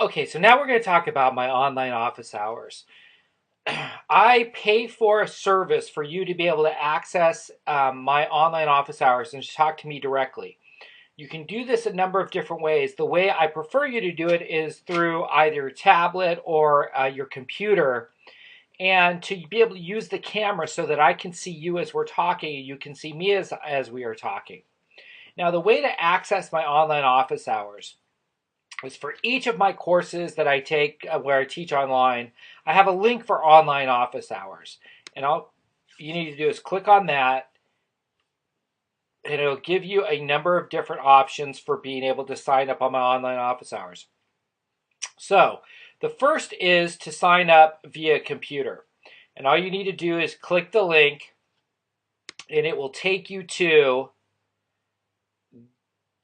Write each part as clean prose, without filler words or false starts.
Okay, so now we're going to talk about my online office hours. I pay for a service for you to be able to access my online office hours and talk to me directly. You can do this a number of different ways. The way I prefer you to do it is through either your tablet or your computer, and to be able to use the camera so that I can see you as we're talking and you can see me as we are talking. Now, the way to access my online office hours is for each of my courses that I take where I teach online, I have a link for online office hours. And you need to do is click on that, and it'll give you a number of different options for being able to sign up on my online office hours. So the first is to sign up via computer. And all you need to do is click the link, and it will take you to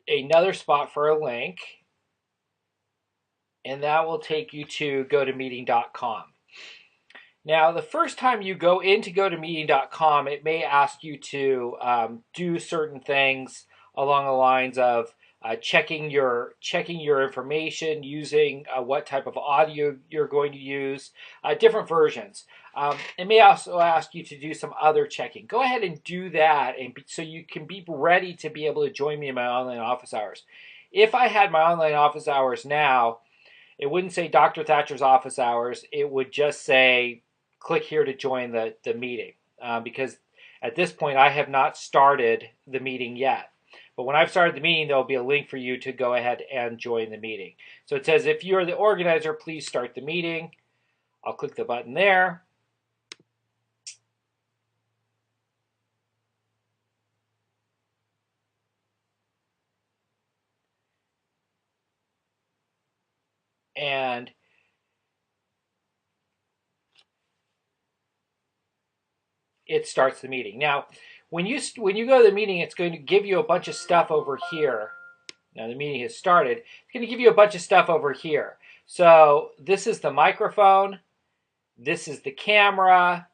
another spot for a link, and that will take you to gotomeeting.com. Now, the first time you go into gotomeeting.com, it may ask you to do certain things along the lines of checking your information, using what type of audio you're going to use, different versions. It may also ask you to do some other checking. Go ahead and do that, so you can be ready to be able to join me in my online office hours. If I had my online office hours now, it wouldn't say Dr. Thatcher's office hours. It would just say, click here to join the meeting, because at this point I have not started the meeting yet. But when I've started the meeting, there'll be a link for you to go ahead and join the meeting. So it says, if you're the organizer, please start the meeting. I'll click the button there. And it starts the meeting. Now, when you go to the meeting, it's going to give you a bunch of stuff over here. Now the meeting has started. It's going to give you a bunch of stuff over here. So this is the microphone. This is the camera.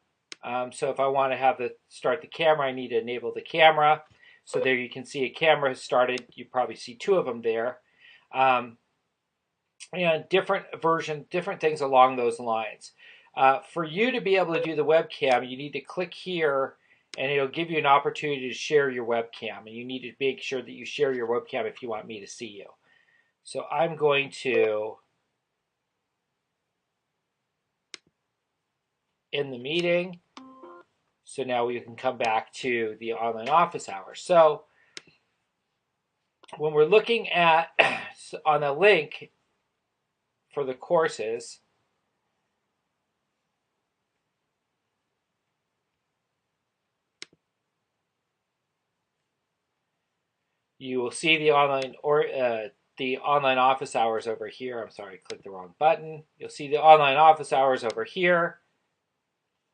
So if I want to start the camera, I need to enable the camera. So there you can see a camera has started. You probably see two of them there. And different things along those lines. For you to be able to do the webcam, you need to click here, and it'll give you an opportunity to share your webcam. And you need to make sure that you share your webcam if you want me to see you. So I'm going to end the meeting. So now we can come back to the online office hours. So when we're looking at on the link for the courses, you will see the online office hours over here. I'm sorry, I clicked the wrong button. You'll see the online office hours over here.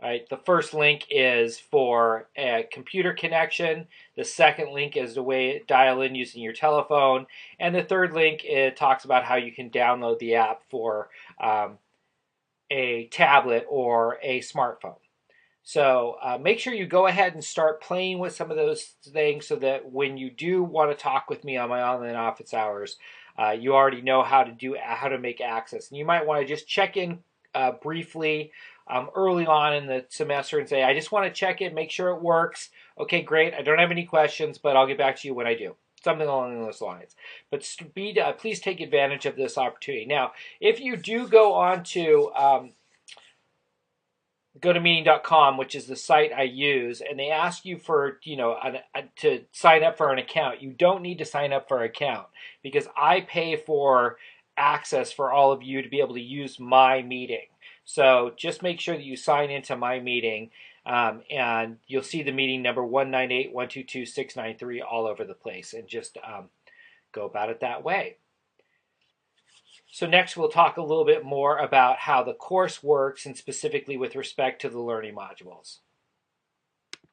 All right, the first link is for a computer connection. The second link is the way to dial in using your telephone. And the third link, it talks about how you can download the app for a tablet or a smartphone. So make sure you go ahead and start playing with some of those things so that when you do want to talk with me on my online office hours, you already know how to make access. And you might want to just check in briefly early on in the semester and say, I just want to check in, make sure it works. Okay, great. I don't have any questions, but I'll get back to you when I do. Something along those lines. But please take advantage of this opportunity. Now, if you do go on to gotomeeting.com, which is the site I use, and they ask you for, to sign up for an account, you don't need to sign up for an account because I pay for access for all of you to be able to use my meeting. So just make sure that you sign into my meeting, and you'll see the meeting number 198-122-693 all over the place, and just go about it that way. So next we'll talk a little bit more about how the course works, and specifically with respect to the learning modules.